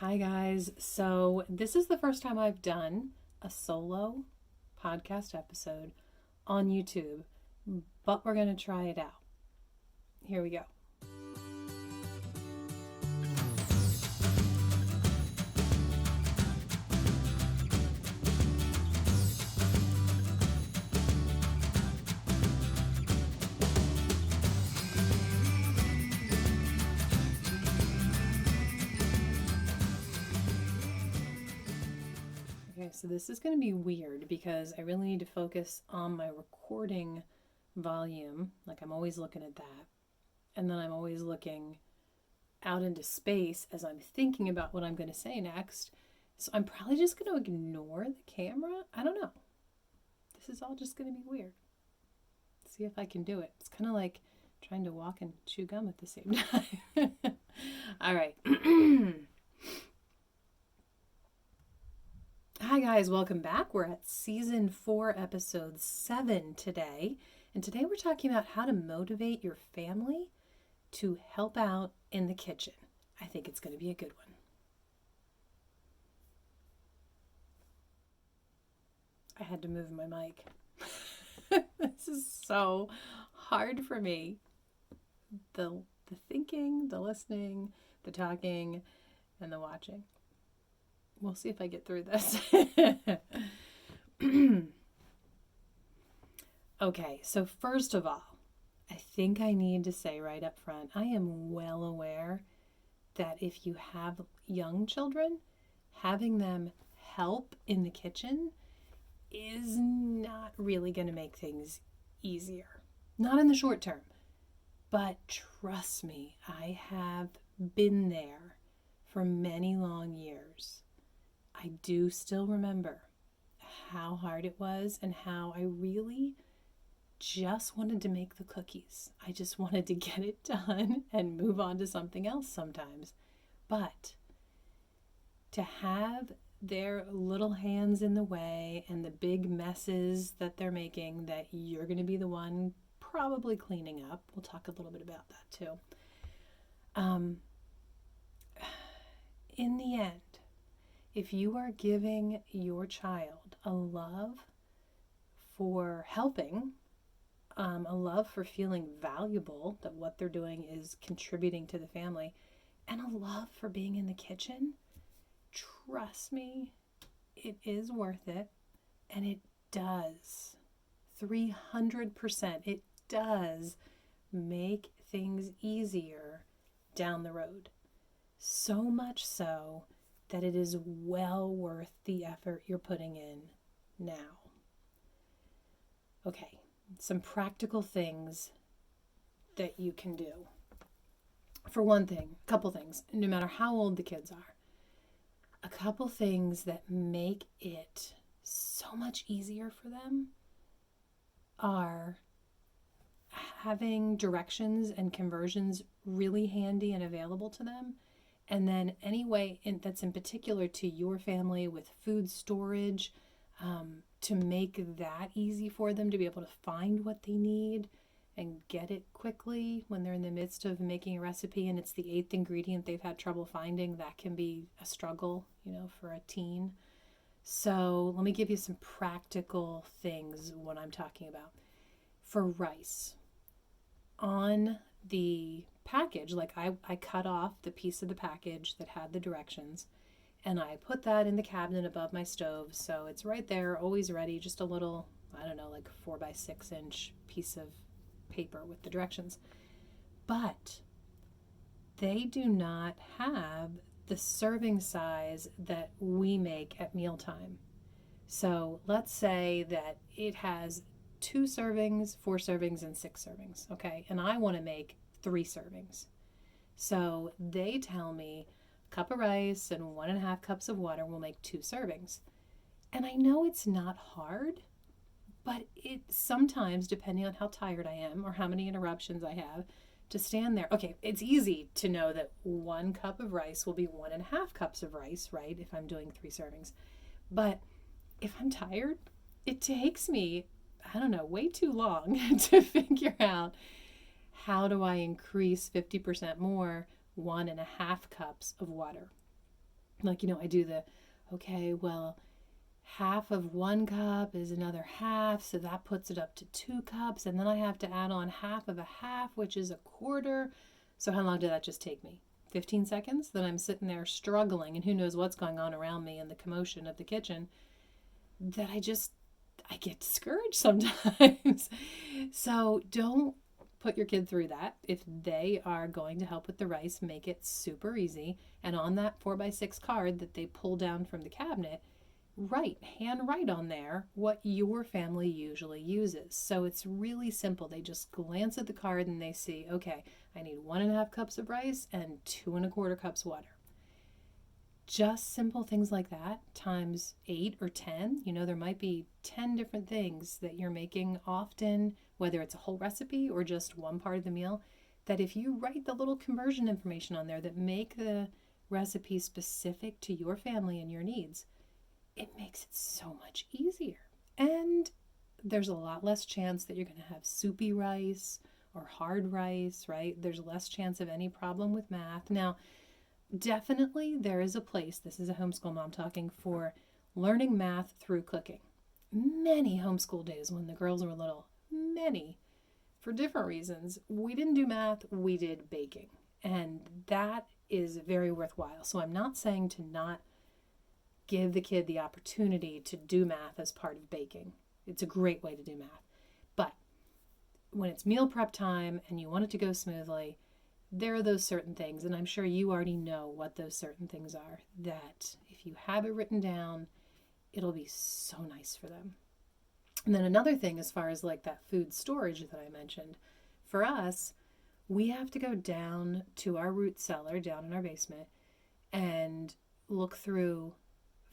Hi, guys. So, this is the first time I've done a solo podcast episode on YouTube, but we're going to try it out. Here we go. Okay, so this is going to be weird because I really need to focus on my recording volume. Like, I'm always looking at that. And then I'm always looking out into space as I'm thinking about what I'm going to say next. So I'm probably just going to ignore the camera. I don't know. This is all just going to be weird. See if I can do it. It's kind of like trying to walk and chew gum at the same time. All right. Hi, guys. Welcome back. We're at season 4, episode 7 today. And today we're talking about how to motivate your family to help out in the kitchen. I think it's going to be a good one. I had to move my mic. This is so hard for me. The thinking, the listening, the talking, and the watching. We'll see if I get through this. Okay, so first of all, I think I need to say right up front, I am well aware that if you have young children, having them help in the kitchen is not really going to make things easier. Not in the short term. But trust me, I have been there for many long years. I do still remember how hard it was and how I really just wanted to make the cookies. I just wanted to get it done and move on to something else sometimes. But to have their little hands in the way and the big messes that they're making that you're going to be the one probably cleaning up. We'll talk a little bit about that too. In the end, if you are giving your child a love for helping, a love for feeling valuable, that what they're doing is contributing to the family, and a love for being in the kitchen, trust me, it is worth it. And it does. 300%. It does make things easier down the road. So much so that it is well worth the effort you're putting in now. Okay, some practical things that you can do. For one thing, a couple things, no matter how old the kids are, a couple things that make it so much easier for them are having directions and conversions really handy and available to them. And then any way that's in particular to your family with food storage, to make that easy for them to be able to find what they need and get it quickly when they're in the midst of making a recipe and it's the 8th ingredient they've had trouble finding. That can be a struggle, for a teen. So let me give you some practical things what I'm talking about. For rice, on the package, like I cut off the piece of the package that had the directions and I put that in the cabinet above my stove, so it's right there, always ready, just a little, like 4x6 piece of paper with the directions. But they do not have the serving size that we make at mealtime. So let's say that it has 2 servings, 4 servings, and 6 servings, okay? And I want to make 3 servings. So they tell me a cup of rice and 1.5 cups of water will make 2 servings. And I know it's not hard, but it sometimes, depending on how tired I am or how many interruptions I have, to stand there. Okay, it's easy to know that 1 cup of rice will be 1.5 cups of rice, right? If I'm doing 3 servings. But if I'm tired, it takes me, way too long to figure out how do I increase 50% more 1.5 cups of water. Like, I do okay, well, half of 1 cup is another half, so that puts it up to 2 cups, and then I have to add on half of a half, which is a quarter. So how long did that just take me? 15 seconds? Then I'm sitting there struggling, and who knows what's going on around me in the commotion of the kitchen, that I get discouraged sometimes. So don't put your kid through that. If they are going to help with the rice, make it super easy. And on that 4x6 card that they pull down from the cabinet, hand write on there what your family usually uses. So it's really simple. They just glance at the card and they see, okay, I need 1.5 cups of rice and 2.25 cups water. Just simple things like that times 8 or 10. There might be 10 different things that you're making often, whether it's a whole recipe or just one part of the meal, that if you write the little conversion information on there that make the recipe specific to your family and your needs, it makes it so much easier. And there's a lot less chance that you're going to have soupy rice or hard rice, right? There's less chance of any problem with math. Now, definitely there is a place, this is a homeschool mom talking, for learning math through cooking. Many homeschool days when the girls were little, many, for different reasons, we didn't do math, we did baking. And that is very worthwhile. So I'm not saying to not give the kid the opportunity to do math as part of baking. It's a great way to do math. But when it's meal prep time and you want it to go smoothly, there are those certain things, and I'm sure you already know what those certain things are, that if you have it written down, it'll be so nice for them. And then another thing, as far as like that food storage that I mentioned, for us, we have to go down to our root cellar down in our basement and look through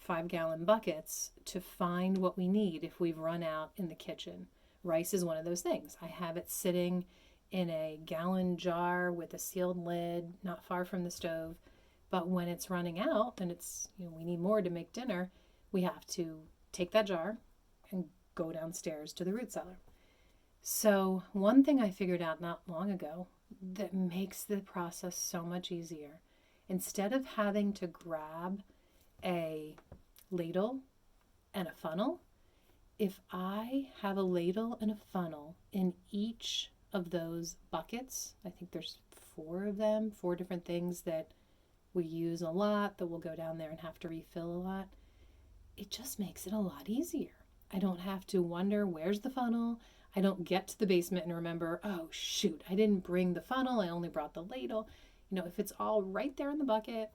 5-gallon buckets to find what we need if we've run out in the kitchen. Rice is one of those things. I have it sitting in a gallon jar with a sealed lid, not far from the stove. But when it's running out and it's, we need more to make dinner, we have to take that jar and go downstairs to the root cellar. So one thing I figured out not long ago that makes the process so much easier, instead of having to grab a ladle and a funnel, if I have a ladle and a funnel in each of those buckets, I think there's 4 of them, 4 different things that we use a lot, that we'll go down there and have to refill a lot, it just makes it a lot easier. I don't have to wonder, where's the funnel? I don't get to the basement and remember, oh shoot, I didn't bring the funnel, I only brought the ladle. If it's all right there in the bucket,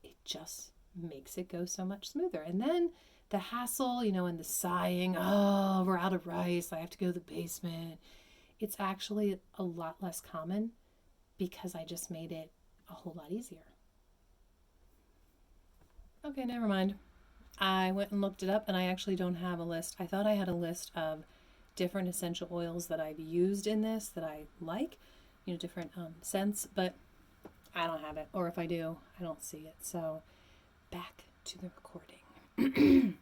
it just makes it go so much smoother. And then the hassle, and the sighing, oh, we're out of rice, I have to go to the basement. It's actually a lot less common because I just made it a whole lot easier. Okay, never mind. I went and looked it up and I actually don't have a list. I thought I had a list of different essential oils that I've used in this that I like, different scents, but I don't have it. Or if I do, I don't see it. So back to the recording.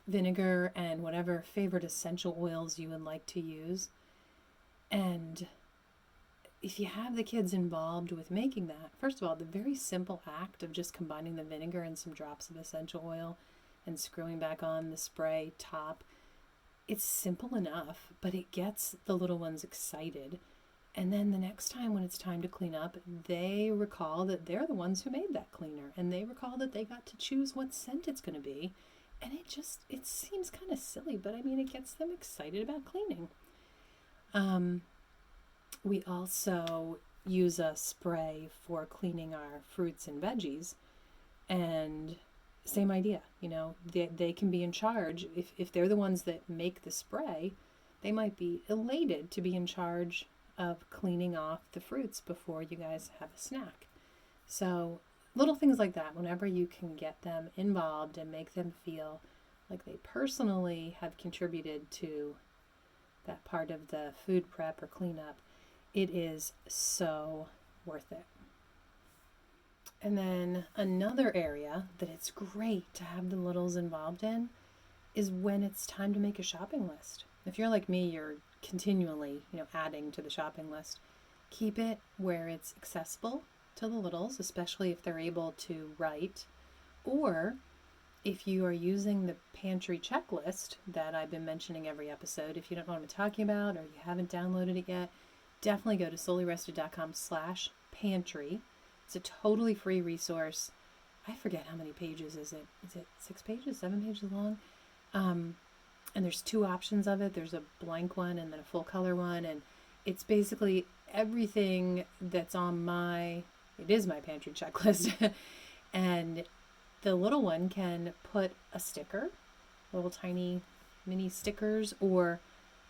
Vinegar and whatever favorite essential oils you would like to use. And if you have the kids involved with making that, first of all, the very simple act of just combining the vinegar and some drops of essential oil and screwing back on the spray top, it's simple enough, but it gets the little ones excited. And then the next time when it's time to clean up, they recall that they're the ones who made that cleaner, and they recall that they got to choose what scent it's going to be. And it seems kind of silly, but I mean, it gets them excited about cleaning. We also use a spray for cleaning our fruits and veggies, and same idea, they can be in charge. If they're the ones that make the spray, they might be elated to be in charge of cleaning off the fruits before you guys have a snack. So little things like that, whenever you can get them involved and make them feel like they personally have contributed to that part of the food prep or cleanup, it is so worth it. And then another area that it's great to have the littles involved in is when it's time to make a shopping list. If you're like me, you're continually, adding to the shopping list. Keep it where it's accessible to the littles, especially if they're able to write, or if you are using the pantry checklist that I've been mentioning every episode. If you don't know what I'm talking about or you haven't downloaded it yet, definitely go to soulyrested.com/pantry. It's a totally free resource. I forget how many pages is it. Is it 6 pages, 7 pages long? And there's 2 options of it. There's a blank one and then a full color one. And it's basically everything that's on it is my pantry checklist. And the little one can put a sticker, little tiny mini stickers, or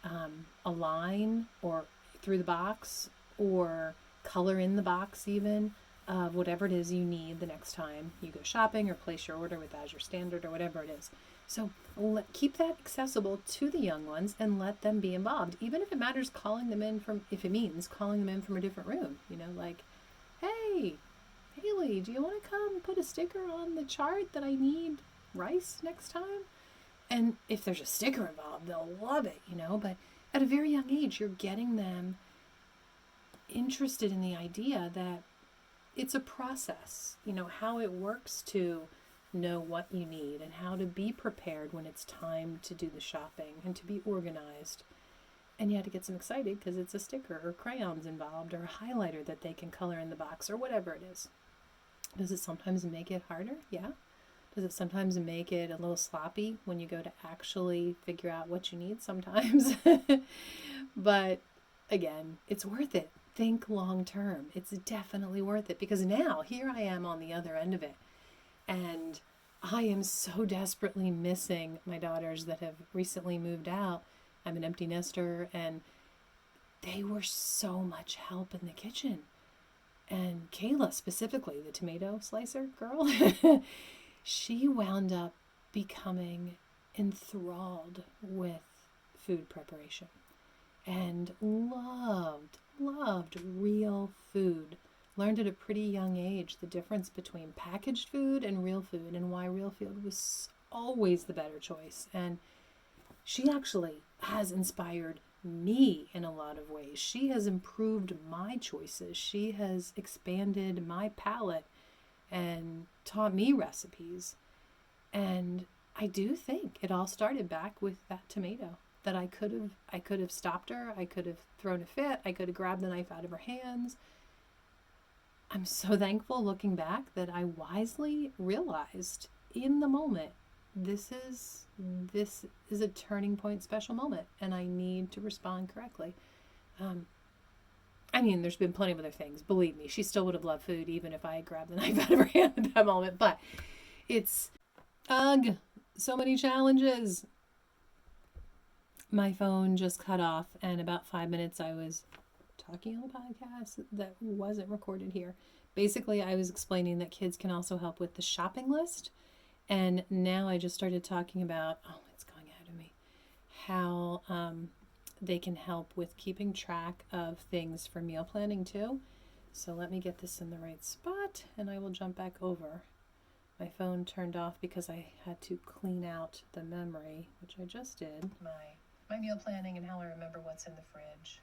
a line or through the box, or color in the box even, of whatever it is you need the next time you go shopping or place your order with Azure Standard or whatever it is. So keep that accessible to the young ones and let them be involved, even if it matters if it means calling them in from a different room, like, hey, Haley, do you want to come put a sticker on the chart that I need rice next time? And if there's a sticker involved, they'll love it, but at a very young age, you're getting them interested in the idea that it's a process, how it works to know what you need and how to be prepared when it's time to do the shopping and to be organized. And you had to get them excited because it's a sticker or crayons involved or a highlighter that they can color in the box or whatever it is. Does it sometimes make it harder? Yeah. Does it sometimes make it a little sloppy when you go to actually figure out what you need? Sometimes. But again, it's worth it. Think long term. It's definitely worth it, because now here I am on the other end of it. And I am so desperately missing my daughters that have recently moved out. I'm an empty nester, and they were so much help in the kitchen. And Kayla specifically, the tomato slicer girl, she wound up becoming enthralled with food preparation and loved real food. Learned at a pretty young age the difference between packaged food and real food, and why real food was always the better choice. And she actually has inspired me in a lot of ways. She has improved my choices. She has expanded my palate and taught me recipes. And I do think it all started back with that tomato, that I could have stopped her. I could have thrown a fit. I could have grabbed the knife out of her hands. I'm so thankful looking back that I wisely realized in the moment, this is a turning point, special moment, and I need to respond correctly. There's been plenty of other things. Believe me, she still would have loved food even if I had grabbed the knife out of her hand at that moment. But it's, so many challenges. My phone just cut off, and about 5 minutes I was talking on the podcast that wasn't recorded here. Basically, I was explaining that kids can also help with the shopping list. And now I just started talking about, it's going ahead of me, how they can help with keeping track of things for meal planning too. So let me get this in the right spot and I will jump back over. My phone turned off because I had to clean out the memory, which I just did. My meal planning and how I remember what's in the fridge.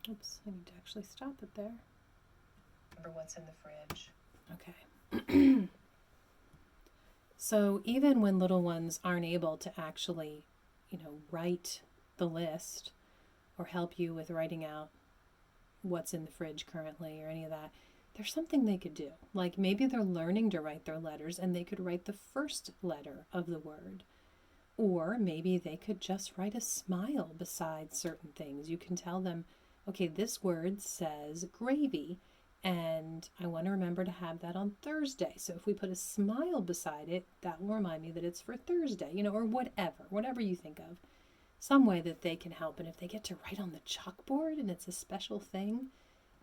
Oops, I need to actually stop it there. Remember what's in the fridge. Okay. So even when little ones aren't able to actually, write the list or help you with writing out what's in the fridge currently or any of that, there's something they could do. Like maybe they're learning to write their letters and they could write the first letter of the word. Or maybe they could just write a smile beside certain things. You can tell them, okay, this word says gravy, and I want to remember to have that on Thursday. So if we put a smile beside it, that will remind me that it's for Thursday, or whatever you think of. Some way that they can help. And if they get to write on the chalkboard and it's a special thing,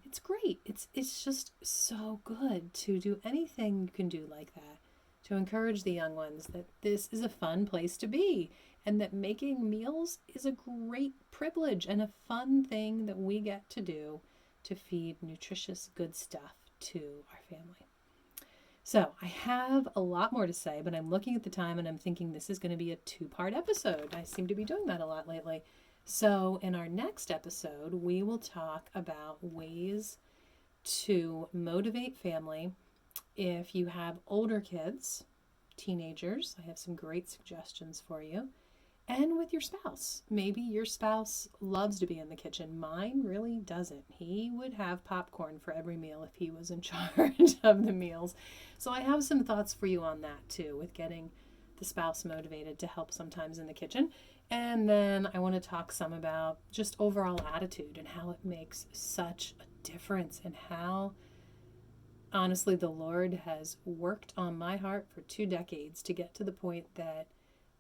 it's great. It's just so good to do anything you can do like that, to encourage the young ones that this is a fun place to be and that making meals is a great privilege and a fun thing that we get to do to feed nutritious, good stuff to our family. So I have a lot more to say, but I'm looking at the time and I'm thinking this is going to be a 2-part episode. I seem to be doing that a lot lately. So in our next episode, we will talk about ways to motivate family. If you have older kids, teenagers, I have some great suggestions for you. And with your spouse. Maybe your spouse loves to be in the kitchen. Mine really doesn't. He would have popcorn for every meal if he was in charge of the meals. So I have some thoughts for you on that too, with getting the spouse motivated to help sometimes in the kitchen. And then I want to talk some about just overall attitude and how it makes such a difference, and how honestly the Lord has worked on my heart for 2 decades to get to the point that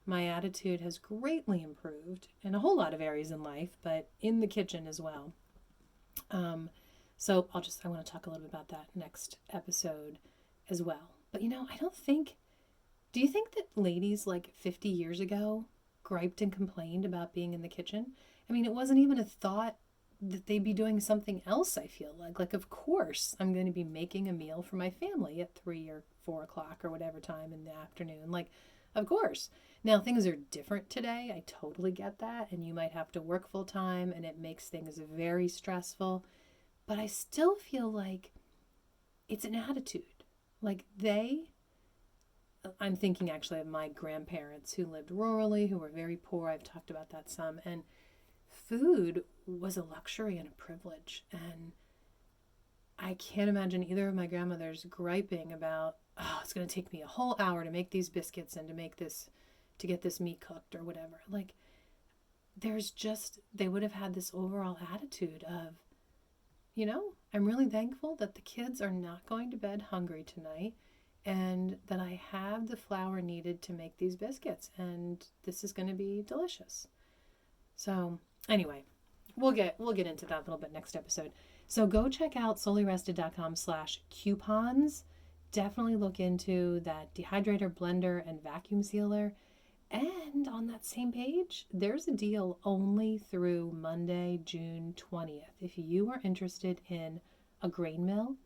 my attitude has greatly improved in a whole lot of areas in life, but in the kitchen as well. So I want to talk a little bit about that next episode as well. But do you think that ladies like 50 years ago griped and complained about being in the kitchen? I mean, it wasn't even a thought that they'd be doing something else, I feel like. Like, of course, I'm going to be making a meal for my family at 3 or 4 o'clock or whatever time in the afternoon. Like, of course. Now, things are different today. I totally get that. And you might have to work full time, and it makes things very stressful. But I still feel like it's an attitude. Like I'm thinking actually of my grandparents who lived rurally, who were very poor. I've talked about that some. And food was a luxury and a privilege. And I can't imagine either of my grandmothers griping about, oh, it's going to take me a whole hour to make these biscuits and to get this meat cooked or whatever. Like, they would have had this overall attitude of, I'm really thankful that the kids are not going to bed hungry tonight, and that I have the flour needed to make these biscuits, and this is going to be delicious. So anyway, we'll get into that a little bit next episode. So go check out soulyrested.com/coupons. Definitely look into that dehydrator, blender, and vacuum sealer. And on that same page, there's a deal only through Monday, June 20th. If you are interested in a grain mill,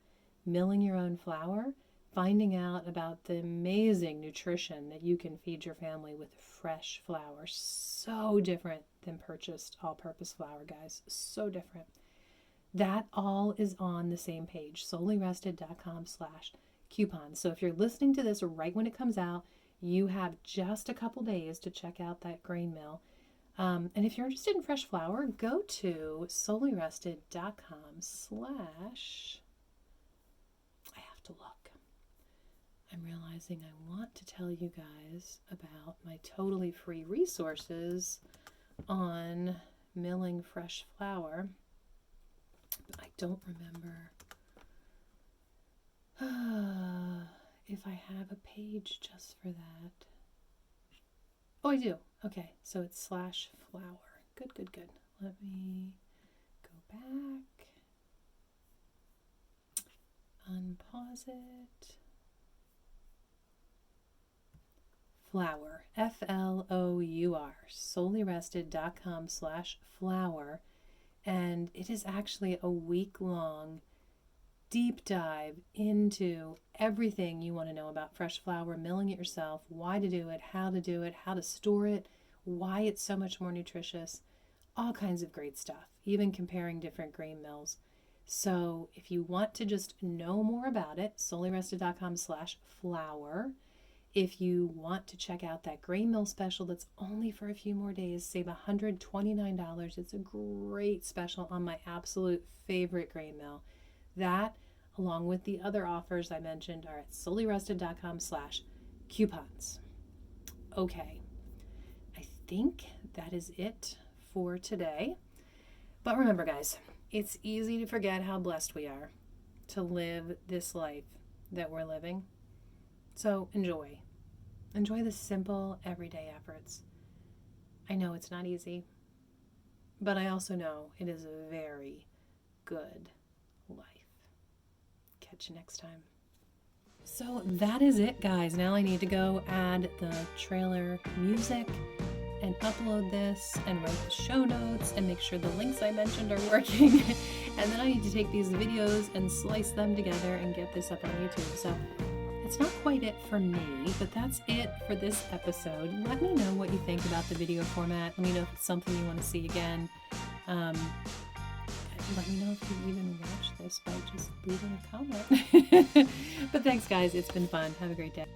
milling your own flour, finding out about the amazing nutrition that you can feed your family with fresh flour. So different than purchased all-purpose flour, guys. So different. That all is on the same page, soulyrested.com/coupons. So if you're listening to this right when it comes out, you have just a couple days to check out that grain mill. And if you're interested in fresh flour, go to soulyrested.com/ I have to look. I'm realizing I want to tell you guys about my totally free resources on milling fresh flour. But I don't remember if I have a page just for that. Oh, I do. Okay, so it's /flour. Good. Let me go back. Unpause it. Flour, FLOUR, soulyrested.com/flour. And it is actually a week-long deep dive into everything you want to know about fresh flour, milling it yourself, why to do it, how to store it, why it's so much more nutritious, all kinds of great stuff, even comparing different grain mills. So if you want to just know more about it, soulyrested.com/flour. If you want to check out that grain mill special that's only for a few more days, save $129. It's a great special on my absolute favorite grain mill. That, along with the other offers I mentioned, are at soulyrested.com/coupons. Okay, I think that is it for today. But remember, guys, it's easy to forget how blessed we are to live this life that we're living. So enjoy. Enjoy the simple, everyday efforts. I know it's not easy, but I also know it is a very good life. Catch you next time. So that is it, guys. Now I need to go add the trailer music and upload this and write the show notes and make sure the links I mentioned are working. And then I need to take these videos and slice them together and get this up on YouTube. So it's not quite it for me, but that's it for this episode. Let me know what you think about the video format. Let me know if it's something you want to see again. let me know if you even watched this by just leaving a comment. But thanks, guys. It's been fun. Have a great day.